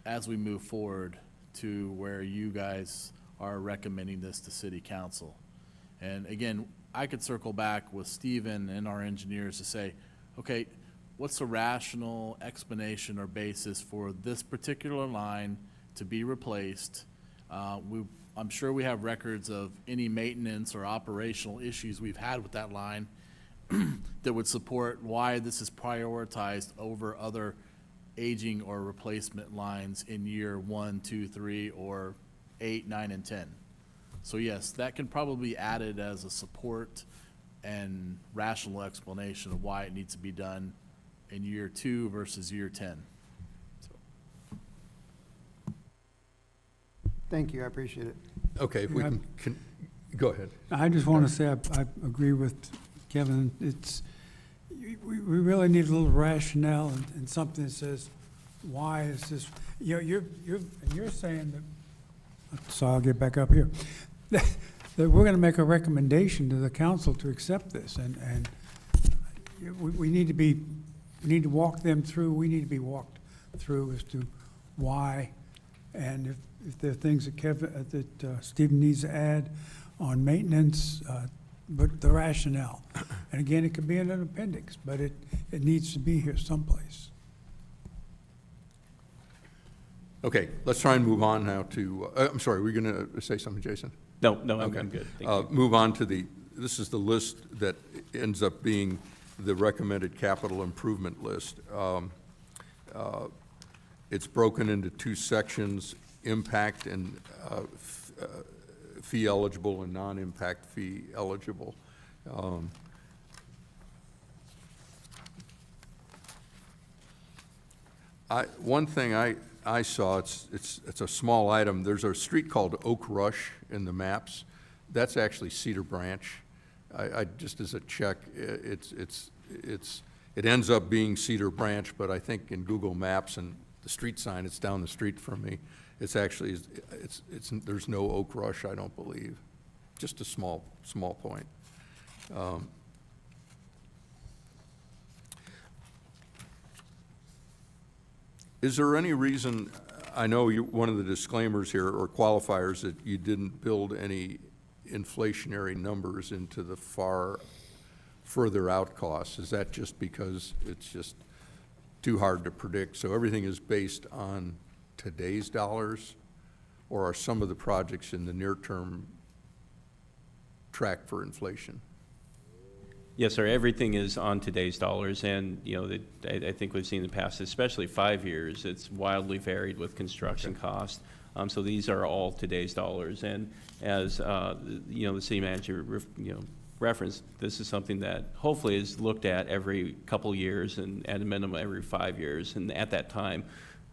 as we move forward to where you guys are recommending this to City Council. And again, I could circle back with Stephen and our engineers to say, okay, what's a rational explanation or basis for this particular line to be replaced? I'm sure we have records of any maintenance or operational issues we've had with that line that would support why this is prioritized over other aging or replacement lines in year 1, 2, 3, or 8, 9, and 10. So yes, that can probably be added as a support and rational explanation of why it needs to be done in year 2 versus year 10. Thank you, I appreciate it. Okay, if we Yeah. can, go ahead. I just want to say I agree with Kevin. We really need a little rationale and something that says, why is this, you're saying that, so I'll get back up here, that we're going to make a recommendation to the council to accept this, and we need to walk them through, we need to be walked through as to why, and if there are things that Stephen needs to add on maintenance, but the rationale. And again, it could be in an appendix, but it needs to be here someplace. Okay, let's try and move on now to, I'm sorry, were you going to say something, Jason? No, I'm Okay. good, thank you. Move on to this is the list that ends up being the recommended capital improvement list. It's broken into two sections, impact and fee eligible and non-impact fee eligible. One thing I saw, it's a small item, there's a street called Oak Rush in the maps. That's actually Cedar Branch. I just as a check, it ends up being Cedar Branch, but I think in Google Maps and the street sign, it's down the street from me. It's actually, there's no Oak Rush, I don't believe. Just a small point. Is there any reason, I know one of the disclaimers here or qualifiers that you didn't build any inflationary numbers into the further out costs. Is that just because it's just too hard to predict? So everything is based on today's dollars, or are some of the projects in the near term tracked for inflation? Yes, sir, everything is on today's dollars, and, I think we've seen in the past, especially 5 years, it's wildly varied with construction cost. So these are all today's dollars, and as, the city manager, referenced, this is something that hopefully is looked at every couple years and at a minimum every 5 years, and at that time,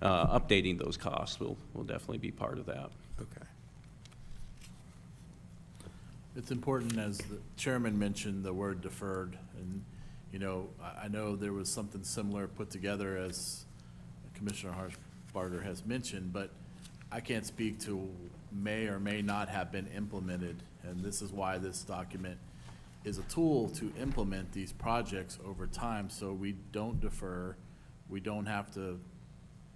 updating those costs will definitely be part of that. Okay. It's important, as the chairman mentioned, the word deferred, and, I know there was something similar put together as Commissioner Harshbarger has mentioned, but I can't speak to may or may not have been implemented, and this is why this document is a tool to implement these projects over time, so we don't defer, we don't have to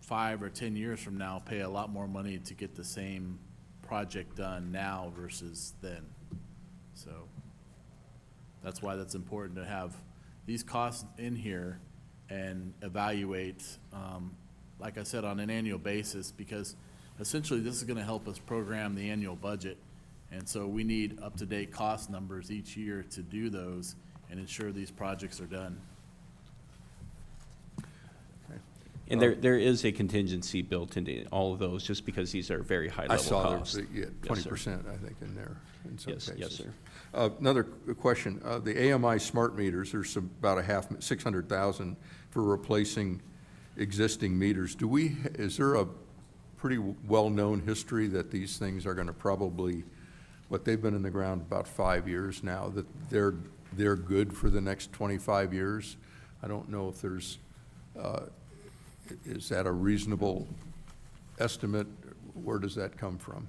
5 or 10 years from now, pay a lot more money to get the same project done now versus then. So that's why that's important to have these costs in here and evaluate, like I said, on an annual basis, because essentially this is gonna help us program the annual budget. And so we need up-to-date cost numbers each year to do those and ensure these projects are done. And there is a contingency built into all of those, just because these are very I high-level saw costs. there's, Yes, sir. 20%, I think, in there in some Yes, cases. yes, sir. Another question, the AMI smart meters, there's about 600,000 for replacing existing meters. Is there a pretty well-known history that these things are gonna probably, they've been in the ground about 5 years now, that they're good for the next 25 years? I don't know if there's, is that a reasonable estimate? Where does that come from?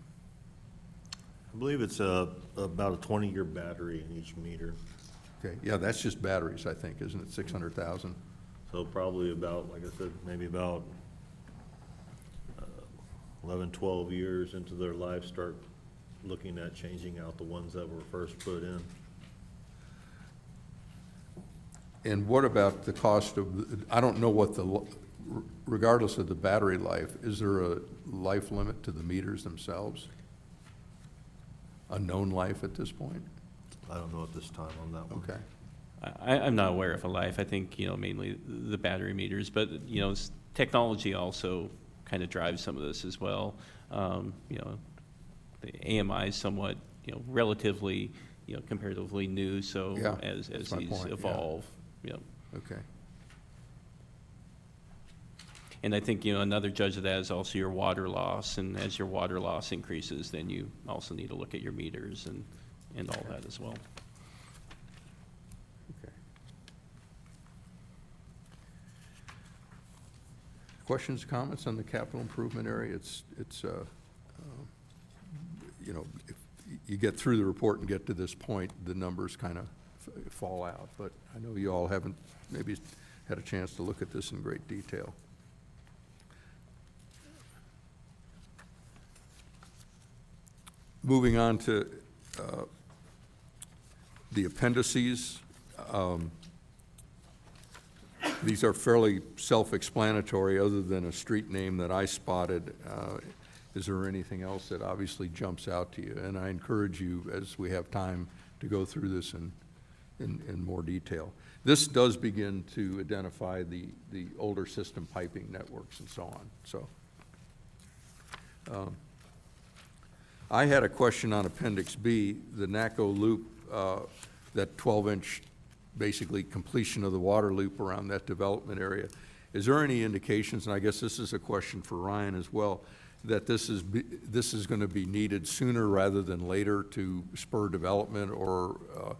I believe it's about a 20-year battery in each meter. Okay, yeah, that's just batteries, I think, isn't it, 600,000? So probably about, like I said, maybe about 11, 12 years into their life, start looking at changing out the ones that were first put in. And what about the cost of, I don't know what regardless of the battery life, is there a life limit to the meters themselves? A known life at this point? I don't know at this time on that one. Okay. I'm not aware of a life. I think, mainly the battery meters, but, technology also kind of drives some of this as well. The AMI is somewhat, relatively, comparatively new, so Yeah, as that's my these point, yeah. evolve, Okay. And I think, another judge of that is also your water loss, and as your water loss increases, then you also need to look at your meters and all that as well. Okay. Questions, comments on the capital improvement area? If you get through the report and get to this point, the numbers kind of fall out. But I know you all haven't maybe had a chance to look at this in great detail. Moving on to the appendices. These are fairly self-explanatory, other than a street name that I spotted. Is there anything else that obviously jumps out to you? And I encourage you, as we have time, to go through this in more detail. This does begin to identify the older system piping networks and so on. So I had a question on Appendix B, the NACO loop, that 12-inch, basically completion of the water loop around that development area. Is there any indications, and I guess this is a question for Ryan as well, that this is going to be needed sooner rather than later to spur development? Or,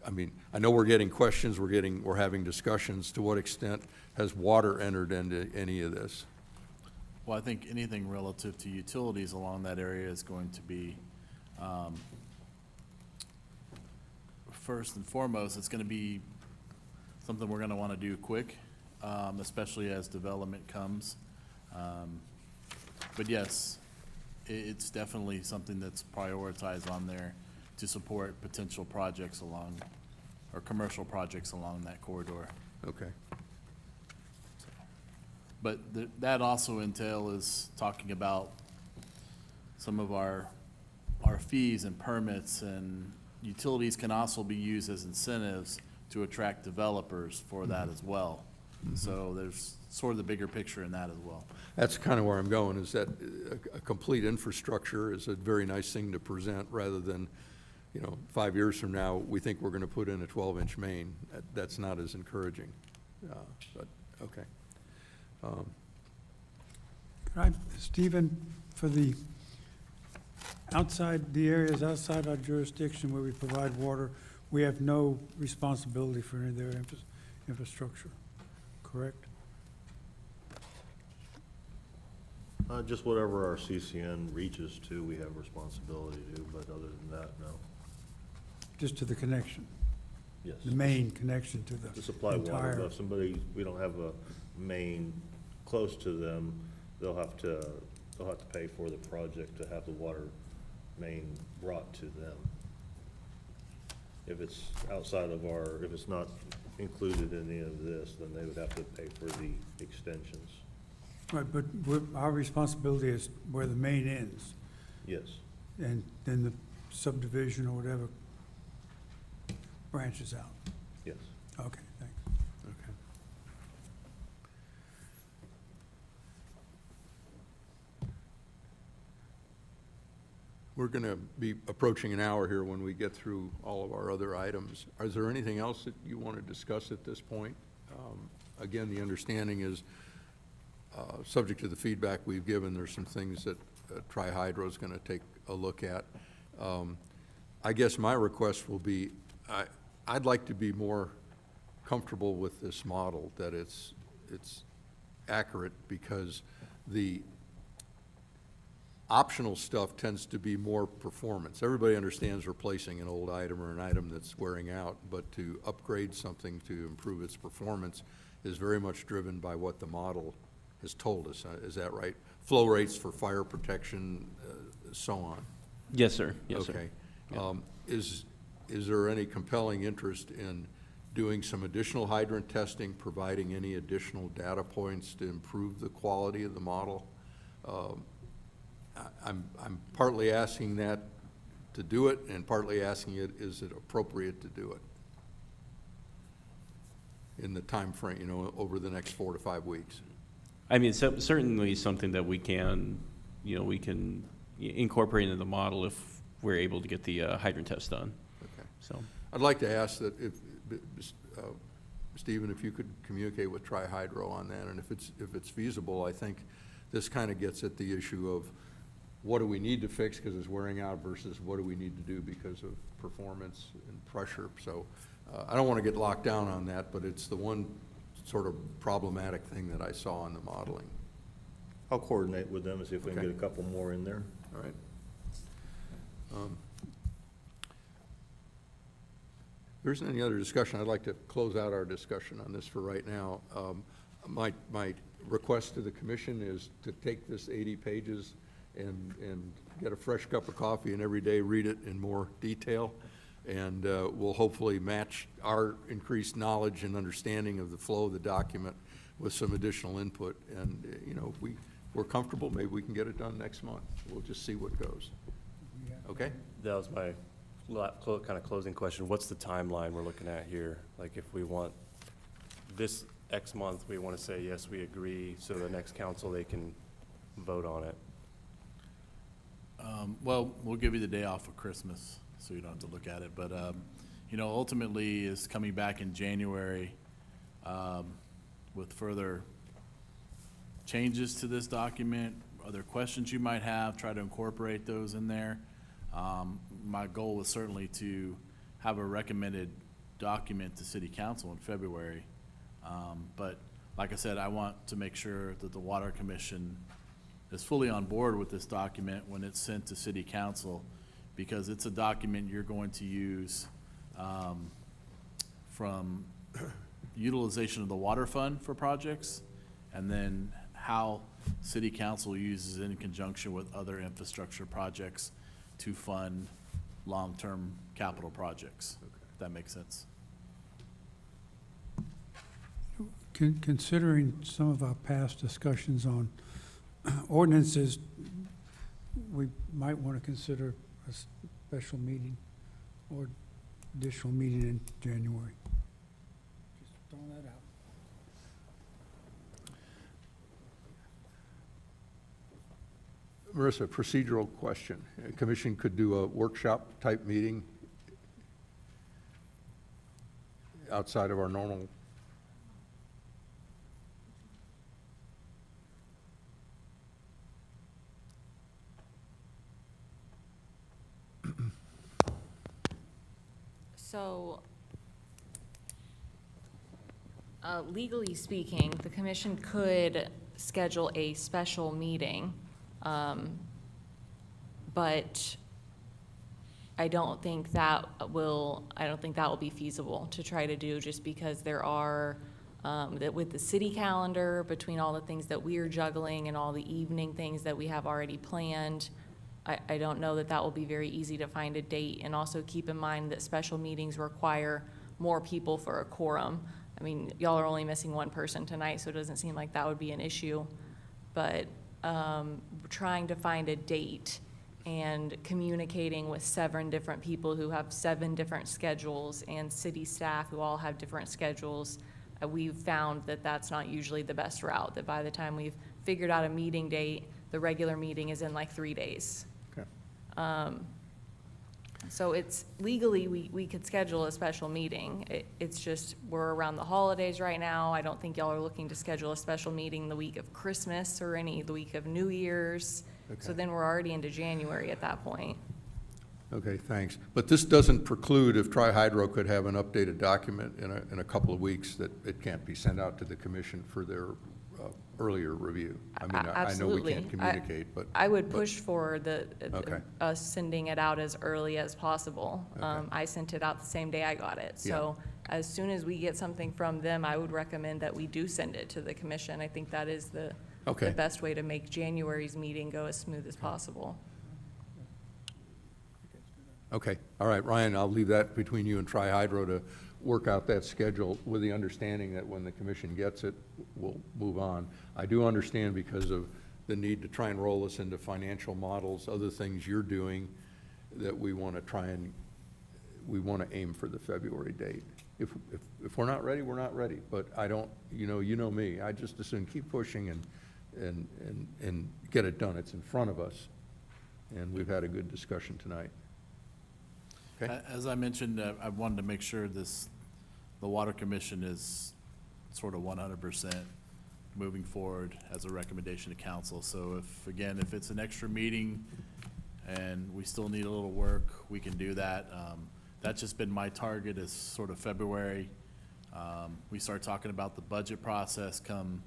I know we're getting questions, we're having discussions. To what extent has water entered into any of this? Well, I think anything relative to utilities along that area is going to be, first and foremost, it's gonna be something we're gonna wanna do quick, especially as development comes. But yes, it's definitely something that's prioritized on there to support potential projects along, or commercial projects along that corridor. Okay. But that also is talking about some of our fees and permits, and utilities can also be used as incentives to attract developers for that as well. So there's sort of the bigger picture in that as well. That's kind of where I'm going, is that a complete infrastructure is a very nice thing to present, rather than, 5 years from now, we think we're going to put in a 12-inch main. That's not as encouraging. But, okay. Stephen, for the areas outside our jurisdiction where we provide water, we have no responsibility for any of their infrastructure, correct? Just whatever our CCN reaches to, we have responsibility to, but other than that, no. Just to the connection, Yes. the main connection to the To supply water, entire. but if we don't have a main close to them, they'll have to pay for the project to have the water main brought to them. If it's outside of if it's not included in any of this, then they would have to pay for the extensions. Right, but our responsibility is where the main ends, Yes. and then the subdivision or whatever branches out. Yes. Okay, thanks. Okay. We're going to be approaching an hour here when we get through all of our other items. Is there anything else that you want to discuss at this point? Again, the understanding is, subject to the feedback we've given, there's some things that Tri-Hydro is going to take a look at. I guess my request will be, I'd like to be more comfortable with this model, that it's accurate, because the optional stuff tends to be more performance. Everybody understands replacing an old item or an item that's wearing out, but to upgrade something to improve its performance is very much driven by what the model has told us. Is that right? Flow rates for fire protection, so on. Yes, sir. Yes, sir. Okay. Yeah. Is there any compelling interest in doing some additional hydrant testing, providing any additional data points to improve the quality of the model? I'm partly asking that to do it, and partly asking it, is it appropriate to do it in the time frame, you know, over the next 4 to 5 weeks? I mean, certainly something that we can, we can incorporate into the model if we're able to get the hydrant test done. Okay. So, I'd like to ask that if, Stephen, if you could communicate with Tri-Hydro on that, and if it's feasible, I think this kind of gets at the issue of what do we need to fix because it's wearing out versus what do we need to do because of performance and pressure. So I don't want to get locked down on that, but it's the one sort of problematic thing that I saw in the modeling. I'll coordinate with them and see if we can Okay. get a couple more in there. All right. If there isn't any other discussion, I'd like to close out our discussion on this for right now. My request to the commission is to take this 80 pages and get a fresh cup of coffee and every day read it in more detail. And we'll hopefully match our increased knowledge and understanding of the flow of the document with some additional input. And, if we're comfortable, maybe we can get it done next month. We'll just see what goes. Okay? That was my kind of closing question. What's the timeline we're looking at here? Like, if we want this X month, we want to say, yes, we agree, so the next council, they can vote on it. Well, we'll give you the day off for Christmas, so you don't have to look at it. But, ultimately, is coming back in January with further changes to this document, other questions you might have, try to incorporate those in there. My goal was certainly to have a recommended document to City Council in February. But like I said, I want to make sure that the Water Commission is fully on board with this document when it's sent to City Council, because it's a document you're going to use from utilization of the water fund for projects, and then how City Council uses it in conjunction with other infrastructure projects to fund long-term capital projects. If that makes sense. Considering some of our past discussions on ordinances, we might want to consider a special meeting or additional meeting in January. Just throwing that out. Marissa, procedural question. Commission could do a workshop-type meeting outside of our normal. So, legally speaking, the commission could schedule a special meeting, but I don't think that will be feasible to try to do, just because there are That with the city calendar, between all the things that we're juggling and all the evening things that we have already planned, I don't know that that will be very easy to find a date. And also keep in mind that special meetings require more people for a quorum. I mean, y'all are only missing one person tonight, so it doesn't seem like that would be an issue. But trying to find a date and communicating with 7 different people who have 7 different schedules and city staff who all have different schedules, we've found that that's not usually the best route, that by the time we've figured out a meeting date, the regular meeting is in like 3 days. Okay. So it's legally, we could schedule a special meeting. It's just, we're around the holidays right now. I don't think y'all are looking to schedule a special meeting the week of Christmas or the week of New Year's. So Okay. then we're already into January at that point. Okay, thanks. But this doesn't preclude if Tri-Hydro could have an updated document in a couple of weeks that it can't be sent out to the commission for their earlier review. I mean, I know we Absolutely. can't communicate, but. I would push for Okay. us sending it out as early as possible. Okay. I sent it out the same day I got it. So as soon as we get something from them, I would recommend that we do send it to the commission. I think that is the Okay. best way to make January's meeting go as smooth as possible. Okay, all right, Ryan, I'll leave that between you and Tri-Hydro to work out that schedule with the understanding that when the commission gets it, we'll move on. I do understand because of the need to try and roll this into financial models, other things you're doing, that we want to try and, we want to aim for the February date. If we're not ready, we're not ready, but I don't, you know me, I just as soon keep pushing and get it done. It's in front of us, and we've had a good discussion tonight. Okay. As I mentioned, I wanted to make sure the Water Commission is sort of 100% moving forward as a recommendation to council. So if it's an extra meeting and we still need a little work, we can do that. That's just been my target, is sort of February. We start talking about the budget process come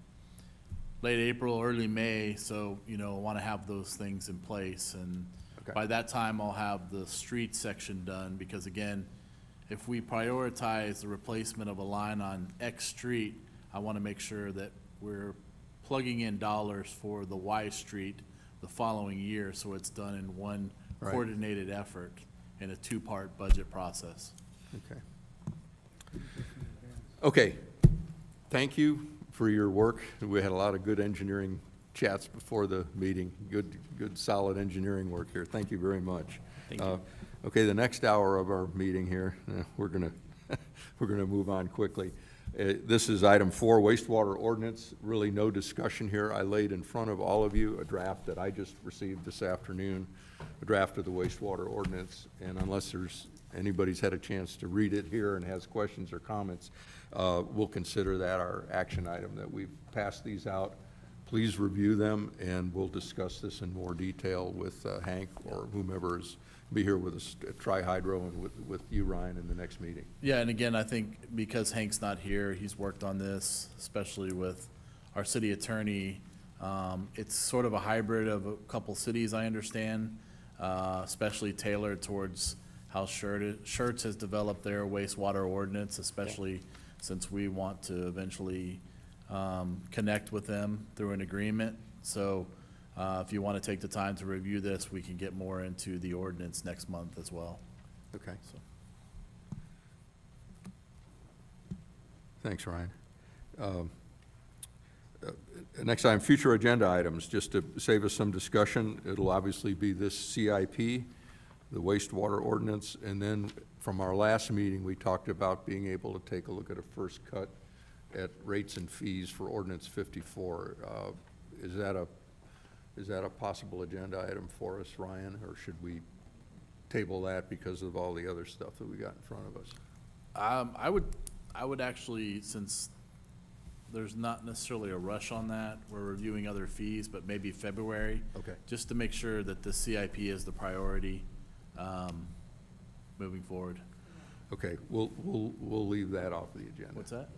late April, early May, so, I want to have those things in place. And Okay. by that time, I'll have the street section done, because again, if we prioritize the replacement of a line on X street, I want to make sure that we're plugging in dollars for the Y street the following year, so it's done in one Right. coordinated effort in a 2-part budget process. Okay. Okay, thank you for your work. We had a lot of good engineering chats before the meeting. Good, solid engineering work here. Thank you very much. Thank you. Okay, the next hour of our meeting here, we're gonna move on quickly. This is item 4, wastewater ordinance. Really no discussion here. I laid in front of all of you a draft that I just received this afternoon, a draft of the wastewater ordinance, and unless anybody's had a chance to read it here and has questions or comments, we'll consider that our action item, that we've passed these out. Please review them, and we'll discuss this in more detail with Hank or whomever is be here with us at Tri-Hydro and with you, Ryan, in the next meeting. Yeah, and again, I think because Hank's not here, he's worked on this, especially with our city attorney. It's sort of a hybrid of a couple cities, I understand, especially tailored towards how Schertz has developed their wastewater ordinance, especially since we want to eventually connect with them through an agreement. So if you want to take the time to review this, we can get more into the ordinance next month as well. Okay. So. Thanks, Ryan. Next item, future agenda items, just to save us some discussion. It'll obviously be this CIP, the wastewater ordinance, and then from our last meeting, we talked about being able to take a look at a first cut at rates and fees for ordinance 54. Is that a possible agenda item for us, Ryan, or should we table that because of all the other stuff that we got in front of us? I would actually, since there's not necessarily a rush on that, we're reviewing other fees, but maybe February. Okay. Just to make sure that the CIP is the priority, moving forward. Okay, we'll leave that off the agenda. What's that?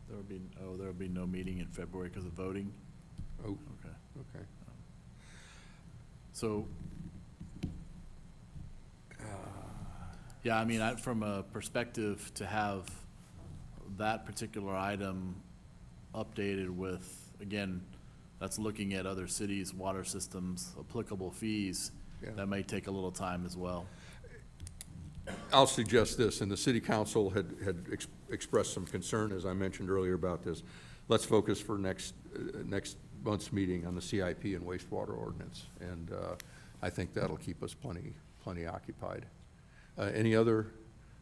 There will be no meeting in February because of voting? Oh, Okay. okay. So, yeah, I mean, from a perspective to have that particular item updated with, again, that's looking at other cities' water systems, applicable fees. Yeah. That may take a little time as well. I'll suggest this, and the city council had expressed some concern, as I mentioned earlier, about this. Let's focus for next month's meeting on the CIP and wastewater ordinance, and I think that'll keep us plenty occupied. Any other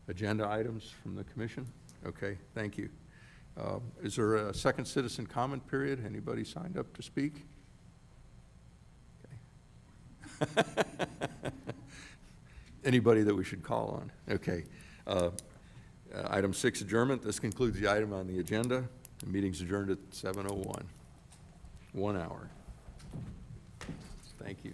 agenda items from the commission? Okay, thank you. Is there a second citizen comment period? Anybody signed up to speak? Okay. Anybody that we should call on? Okay. Item 6, adjournment. This concludes the item on the agenda. The meeting's adjourned at 7:01. 1 hour. Thank you.